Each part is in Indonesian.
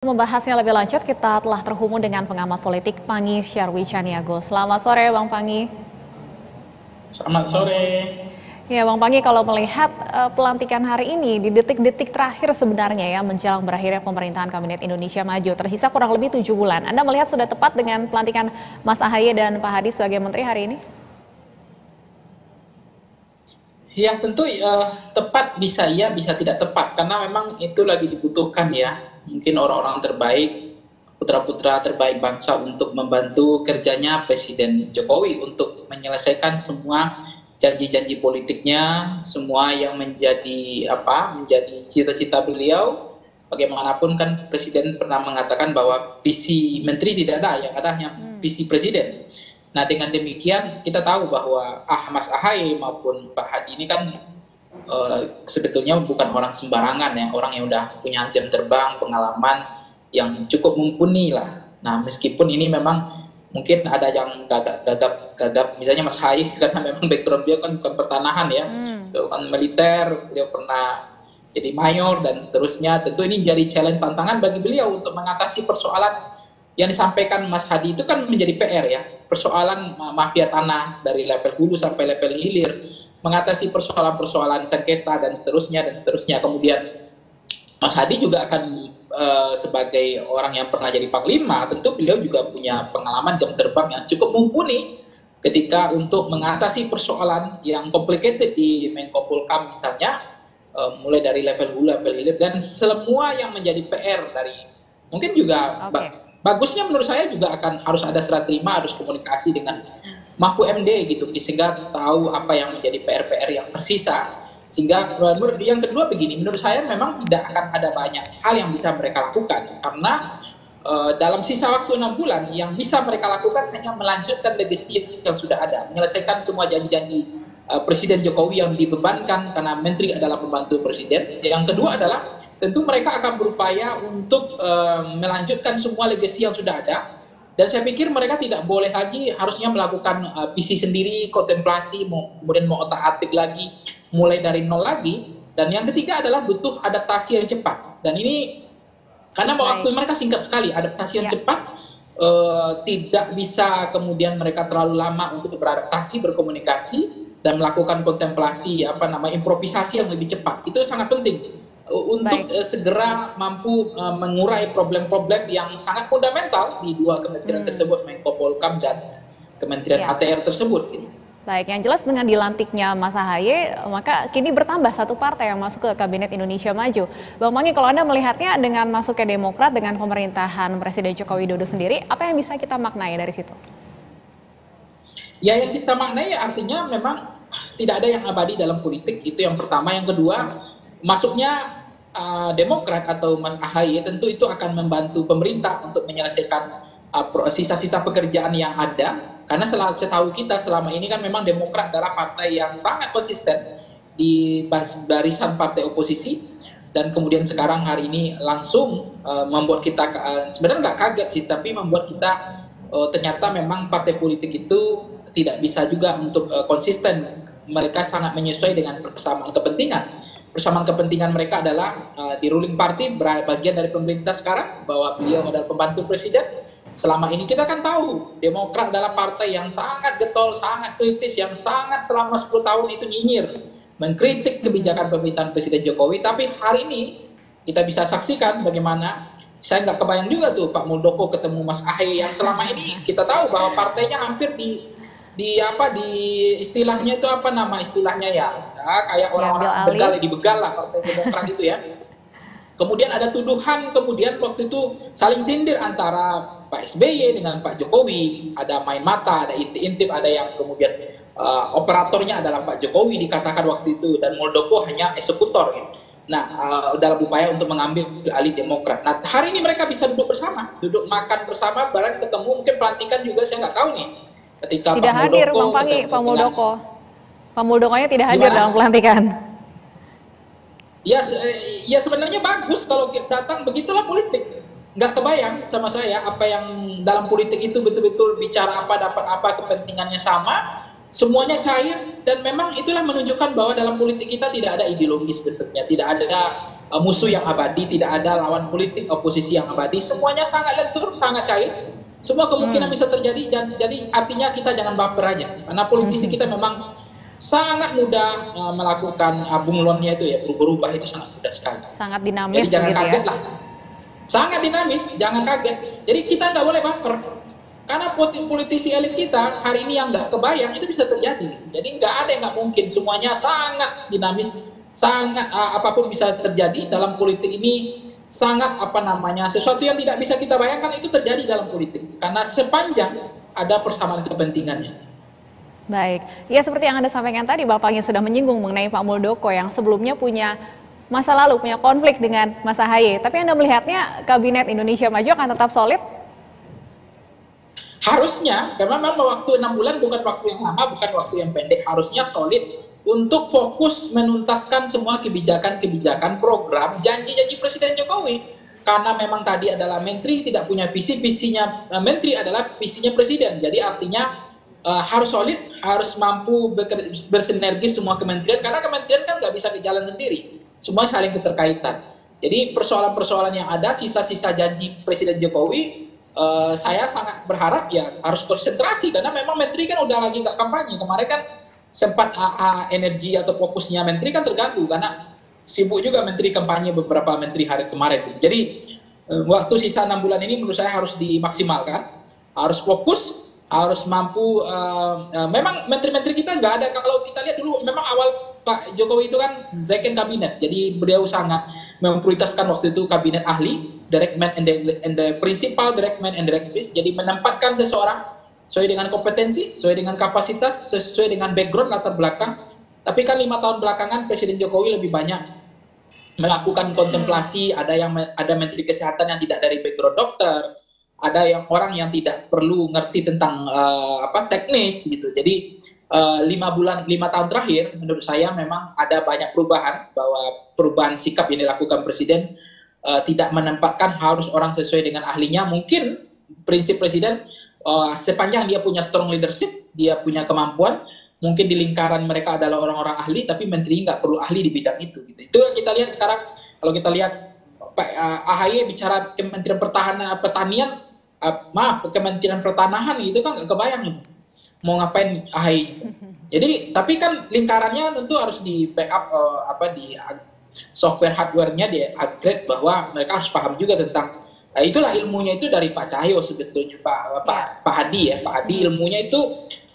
Membahasnya lebih lanjut, kita telah terhubung dengan pengamat politik Panggi Syarwi Caniago. Selamat sore, Bang Panggi. Selamat sore. Ya, Bang Panggi, kalau melihat pelantikan hari ini di detik-detik terakhir sebenarnya ya menjelang berakhirnya pemerintahan Kabinet Indonesia Maju, tersisa kurang lebih 7 bulan. Anda melihat sudah tepat dengan pelantikan Mas Ahaye dan Pak Hadi sebagai menteri hari ini? Ya tentu tepat bisa iya, bisa tidak tepat karena memang itu lagi dibutuhkan ya. Mungkin orang-orang terbaik, putra-putra terbaik bangsa untuk membantu kerjanya Presiden Jokowi untuk menyelesaikan semua janji-janji politiknya, semua yang menjadi cita-cita beliau. Bagaimanapun kan Presiden pernah mengatakan bahwa visi menteri tidak ada, yang ada hanya visi Presiden. Nah dengan demikian kita tahu bahwa Mas Ahaye maupun Pak Hadi ini kan sebetulnya bukan orang sembarangan ya, orang yang udah punya jam terbang, pengalaman yang cukup mumpuni lah. Nah meskipun ini memang mungkin ada yang gagap, misalnya Mas Ahaye karena memang background beliau kan bukan pertanahan ya, beliau kan militer, beliau pernah jadi mayor dan seterusnya. Tentu ini jadi challenge, tantangan bagi beliau untuk mengatasi persoalan yang disampaikan Mas Hadi itu kan menjadi PR ya, persoalan mafia tanah dari level hulu sampai level hilir, mengatasi persoalan-persoalan sengketa dan seterusnya. Kemudian Mas Hadi juga akan sebagai orang yang pernah jadi panglima, tentu beliau juga punya pengalaman jam terbang yang cukup mumpuni ketika untuk mengatasi persoalan yang complicated di Menko Polhukam misalnya, mulai dari level hulu, level hilir, dan semua yang menjadi PR dari mungkin juga bagusnya menurut saya juga akan harus ada serah terima, harus komunikasi dengan Mahfud MD gitu, sehingga tahu apa yang menjadi PR-PR yang tersisa. Sehingga yang kedua begini, menurut saya memang tidak akan ada banyak hal yang bisa mereka lakukan, karena dalam sisa waktu 6 bulan yang bisa mereka lakukan hanya melanjutkan legacy yang sudah ada, menyelesaikan semua janji-janji Presiden Jokowi yang dibebankan karena menteri adalah pembantu presiden. Yang kedua adalah tentu mereka akan berupaya untuk melanjutkan semua legacy yang sudah ada. Dan saya pikir mereka tidak boleh lagi harusnya melakukan visi sendiri, kontemplasi, kemudian mau otak-atik lagi, mulai dari nol lagi. Dan yang ketiga adalah butuh adaptasi yang cepat. Dan ini karena waktu mereka singkat sekali, adaptasi yang cepat, tidak bisa kemudian mereka terlalu lama untuk beradaptasi, berkomunikasi, dan melakukan kontemplasi, improvisasi yang lebih cepat. Itu sangat penting untuk segera mampu mengurai problem-problem yang sangat fundamental di dua kementerian tersebut, Menko Polhukam dan Kementerian ATR tersebut. Baik, yang jelas dengan dilantiknya Mas Ahaye, maka kini bertambah satu partai yang masuk ke Kabinet Indonesia Maju. Bang Panggi, kalau Anda melihatnya dengan masuknya Demokrat dengan pemerintahan Presiden Joko Widodo sendiri, apa yang bisa kita maknai dari situ? Ya, yang kita maknai artinya memang tidak ada yang abadi dalam politik, itu yang pertama. Yang kedua, masuknya Demokrat atau Mas Ahaye tentu itu akan membantu pemerintah untuk menyelesaikan sisa-sisa pekerjaan yang ada, karena setahu kita selama ini kan memang Demokrat adalah partai yang sangat konsisten di barisan partai oposisi, dan kemudian sekarang hari ini langsung membuat kita sebenarnya nggak kaget sih, tapi membuat kita ternyata memang partai politik itu tidak bisa juga untuk konsisten. Mereka sangat menyesuaikan dengan persamaan kepentingan. Persamaan kepentingan mereka adalah di ruling party, bagian dari pemerintah sekarang, bahwa beliau adalah pembantu presiden. Selama ini kita kan tahu Demokrat adalah partai yang sangat getol, sangat kritis, yang sangat selama 10 tahun itu nyinyir, mengkritik kebijakan pemerintahan Presiden Jokowi. Tapi hari ini kita bisa saksikan bagaimana, saya nggak kebayang juga tuh Pak Muldoko ketemu Mas Ahaye yang selama ini kita tahu bahwa partainya hampir di istilahnya itu istilahnya kayak orang-orang dibegal lah partai Demokrat itu ya. Kemudian ada tuduhan, kemudian waktu itu saling sindir antara Pak SBY dengan Pak Jokowi, ada main mata, ada intip-intip, ada yang kemudian operatornya adalah Pak Jokowi dikatakan waktu itu, dan Muldoko hanya eksekutor gitu. Nah, dalam upaya untuk mengambil alih Demokrat. Nah, hari ini mereka bisa duduk bersama, duduk makan bersama, barang ketemu, mungkin pelantikan juga saya nggak tahu nih. Ketika tidak Pak hadir, Muldoko, Bang Panggi, Pak Muldoko. Pak Muldokonya tidak hadir dalam pelantikan. Ya sebenarnya bagus kalau datang, begitulah politik. Nggak kebayang sama saya apa yang dalam politik itu betul-betul bicara apa, dapat apa, kepentingannya sama, semuanya cair, dan memang itulah menunjukkan bahwa dalam politik kita tidak ada ideologi sebetulnya, tidak ada musuh yang abadi, tidak ada lawan politik oposisi yang abadi. Semuanya sangat lentur, sangat cair. Semua kemungkinan bisa terjadi. Jadi artinya kita jangan baper aja. Karena politisi kita memang sangat mudah melakukan bunglonnya itu ya, berubah itu sangat mudah sekali. Sangat dinamis. Jadi jangan gitu kaget ya. lah. Sangat dinamis, jangan kaget. Jadi kita nggak boleh baper. Karena politisi elit kita hari ini yang nggak kebayang itu bisa terjadi. Jadi nggak ada yang nggak mungkin. Semuanya sangat dinamis, sangat apapun bisa terjadi dalam politik ini. Sangat sesuatu yang tidak bisa kita bayangkan itu terjadi dalam politik. Karena sepanjang ada persamaan kepentingannya. Baik, ya seperti yang Anda sampaikan tadi, Bapaknya sudah menyinggung mengenai Pak Muldoko yang sebelumnya punya masa lalu, punya konflik dengan Mas Ahaye. Tapi Anda melihatnya Kabinet Indonesia Maju akan tetap solid? Harusnya, karena memang waktu 6 bulan bukan waktu yang lama, bukan waktu yang pendek, harusnya solid untuk fokus menuntaskan semua kebijakan-kebijakan program janji-janji Presiden Jokowi. Karena memang tadi adalah menteri tidak punya visi, visinya menteri adalah visinya Presiden. Jadi artinya harus solid, harus mampu bersinergi semua kementerian, karena kementerian kan nggak bisa berjalan sendiri, semua saling keterkaitan. Jadi persoalan-persoalan yang ada, sisa-sisa janji Presiden Jokowi, saya sangat berharap ya harus konsentrasi, karena memang menteri kan udah lagi nggak kampanye. Kemarin kan sempat energi atau fokusnya menteri kan terganggu karena sibuk juga menteri kampanye beberapa menteri hari kemarin gitu. Jadi waktu sisa 6 bulan ini menurut saya harus dimaksimalkan, harus fokus, harus mampu. Memang menteri-menteri kita nggak ada, kalau kita lihat dulu memang awal Pak Jokowi itu kan second kabinet, jadi beliau sangat memprioritaskan waktu itu kabinet ahli, direct man and the principal, direct man and direct beast. Jadi menempatkan seseorang sesuai dengan kompetensi, sesuai dengan kapasitas, sesuai dengan background latar belakang. Tapi kan 5 tahun belakangan Presiden Jokowi lebih banyak melakukan kontemplasi. Ada menteri kesehatan yang tidak dari background dokter, ada yang orang yang tidak perlu ngerti tentang teknis gitu. Jadi 5 tahun terakhir menurut saya memang ada banyak perubahan, bahwa perubahan sikap yang dilakukan Presiden tidak menempatkan harus orang sesuai dengan ahlinya. Mungkin prinsip Presiden sepanjang dia punya strong leadership, dia punya kemampuan, mungkin di lingkaran mereka adalah orang-orang ahli, tapi menteri nggak perlu ahli di bidang itu. Gitu. Itu yang kita lihat sekarang. Kalau kita lihat Pak AHY bicara Kementerian Kementerian Pertanahan itu kan nggak kebayang itu mau ngapain AHY. Jadi tapi kan lingkarannya tentu harus di backup, di software hardware-nya di upgrade, bahwa mereka harus paham juga tentang itulah ilmunya itu dari Pak Cahyo sebetulnya, Pak Hadi ya. Pak Hadi ilmunya itu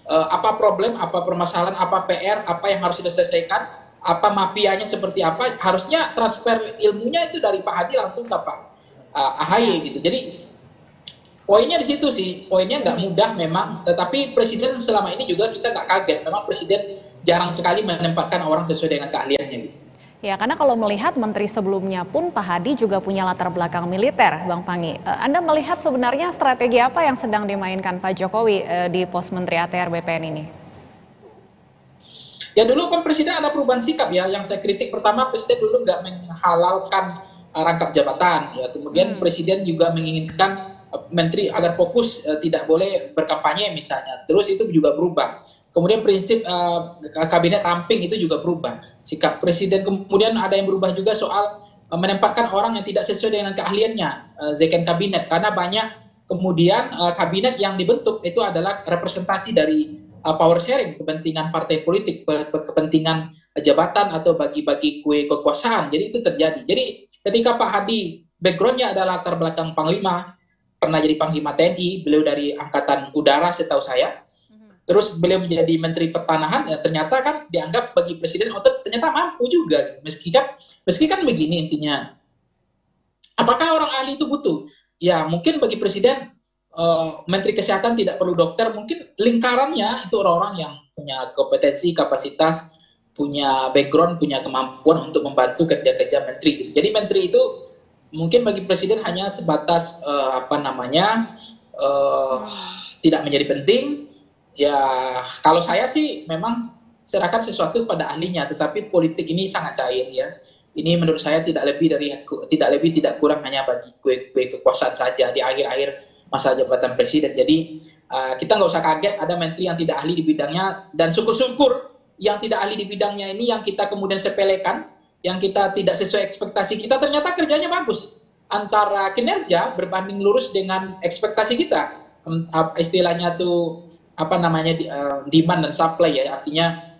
apa problem, apa permasalahan, apa PR, apa yang harus diselesaikan, apa mafianya seperti apa, harusnya transfer ilmunya itu dari Pak Hadi langsung ke Pak AHY gitu. Jadi poinnya di situ sih, poinnya nggak mudah memang, tetapi Presiden selama ini juga kita nggak kaget, memang Presiden jarang sekali menempatkan orang sesuai dengan keahliannya gitu. Ya, karena kalau melihat menteri sebelumnya pun Pak Hadi juga punya latar belakang militer, Bang Panggi. Anda melihat sebenarnya strategi apa yang sedang dimainkan Pak Jokowi di pos Menteri ATR BPN ini? Ya dulu kan Presiden ada perubahan sikap ya, yang saya kritik pertama, Presiden dulu nggak menghalalkan rangkap jabatan, ya kemudian Presiden juga menginginkan menteri agar fokus, tidak boleh berkampanye misalnya, terus itu juga berubah. Kemudian prinsip kabinet ramping itu juga berubah. Sikap Presiden kemudian ada yang berubah juga soal menempatkan orang yang tidak sesuai dengan keahliannya, second kabinet, karena banyak kemudian kabinet yang dibentuk itu adalah representasi dari power sharing, kepentingan partai politik, kepentingan jabatan atau bagi-bagi kue kekuasaan. Jadi itu terjadi. Jadi ketika Pak Hadi backgroundnya adalah latar belakang Panglima, pernah jadi Panglima TNI, beliau dari Angkatan Udara setahu saya. Terus beliau menjadi Menteri Pertanahan, ya ternyata kan dianggap bagi Presiden, ternyata mampu juga. Meski kan begini intinya. Apakah orang ahli itu butuh? Ya mungkin bagi Presiden, Menteri Kesehatan tidak perlu dokter, mungkin lingkarannya itu orang-orang yang punya kompetensi, kapasitas, punya background, punya kemampuan untuk membantu kerja-kerja menteri. Gitu. Jadi menteri itu mungkin bagi Presiden hanya sebatas tidak menjadi penting. Ya kalau saya sih memang serahkan sesuatu pada ahlinya, tetapi politik ini sangat cair ya. Ini menurut saya tidak lebih tidak kurang hanya bagi kue kekuasaan saja di akhir-akhir masa jabatan Presiden. Jadi kita nggak usah kaget ada menteri yang tidak ahli di bidangnya, dan syukur-syukur yang tidak ahli di bidangnya ini yang kita kemudian sepelekan, yang kita tidak sesuai ekspektasi kita, ternyata kerjanya bagus. Antara kinerja berbanding lurus dengan ekspektasi kita. Istilahnya tuh apa namanya, demand dan supply ya, artinya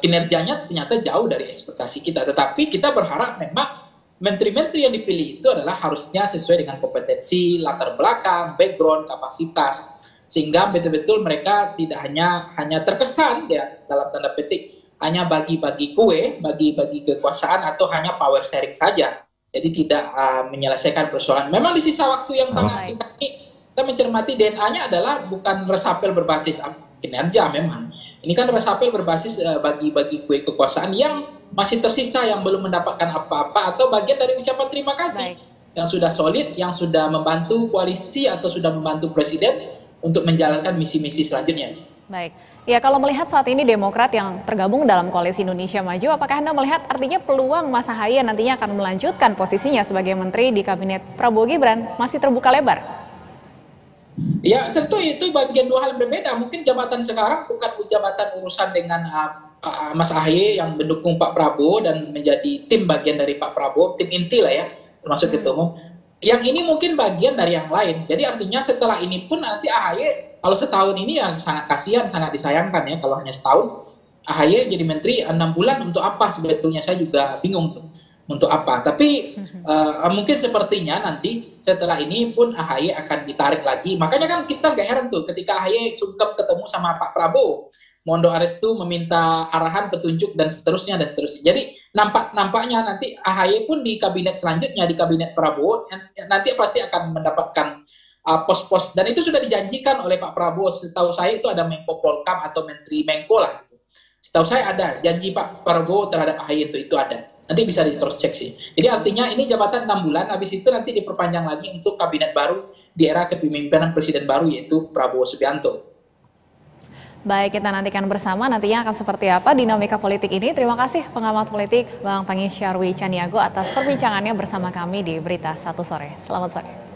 kinerjanya ternyata jauh dari ekspektasi kita. Tetapi kita berharap memang menteri-menteri yang dipilih itu adalah harusnya sesuai dengan kompetensi, latar belakang, background, kapasitas, sehingga betul-betul mereka tidak hanya terkesan ya dalam tanda petik hanya bagi-bagi kue, bagi-bagi kekuasaan atau hanya power sharing saja. Jadi tidak menyelesaikan persoalan. Memang di sisa waktu yang sangat singkat ini, saya mencermati DNA-nya adalah bukan resapel berbasis kinerja memang. Ini kan resapel berbasis bagi-bagi kue kekuasaan yang masih tersisa, yang belum mendapatkan apa-apa, atau bagian dari ucapan terima kasih. Yang sudah solid, yang sudah membantu koalisi atau sudah membantu presiden untuk menjalankan misi-misi selanjutnya. Baik, ya kalau melihat saat ini Demokrat yang tergabung dalam Koalisi Indonesia Maju, apakah Anda melihat artinya peluang Mas Ahaye nantinya akan melanjutkan posisinya sebagai menteri di Kabinet Prabowo Gibran masih terbuka lebar? Ya tentu itu bagian dua hal berbeda. Mungkin jabatan sekarang bukan jabatan urusan dengan Mas Ahaye yang mendukung Pak Prabowo dan menjadi tim bagian dari Pak Prabowo, tim inti lah ya, termasuk ketua umum. Yang ini mungkin bagian dari yang lain. Jadi artinya setelah ini pun nanti Ahaye, kalau setahun ini yang sangat kasihan, sangat disayangkan ya kalau hanya setahun. Ahaye jadi menteri 6 bulan untuk apa sebetulnya, saya juga bingung untuk apa. Tapi mungkin sepertinya nanti setelah ini pun Ahaye akan ditarik lagi. Makanya kan kita gak heran tuh ketika Ahaye sungkep ketemu sama Pak Prabowo, Mondo Arestu meminta arahan, petunjuk dan seterusnya dan seterusnya. Jadi nampaknya nanti Ahaye pun di kabinet selanjutnya, di kabinet Prabowo nanti pasti akan mendapatkan pos-pos, dan itu sudah dijanjikan oleh Pak Prabowo. Setahu saya itu ada Menko Polkam atau Menteri Menko lah. Setahu saya ada janji Pak Prabowo terhadap Ahaye itu ada. Nanti bisa di cross check sih. Jadi artinya ini jabatan 6 bulan, habis itu nanti diperpanjang lagi untuk kabinet baru di era kepemimpinan presiden baru yaitu Prabowo Subianto. Baik, kita nantikan bersama nantinya akan seperti apa dinamika politik ini. Terima kasih pengamat politik Bang Pangi Syarwi Caniago atas perbincangannya bersama kami di Berita Satu Sore. Selamat sore.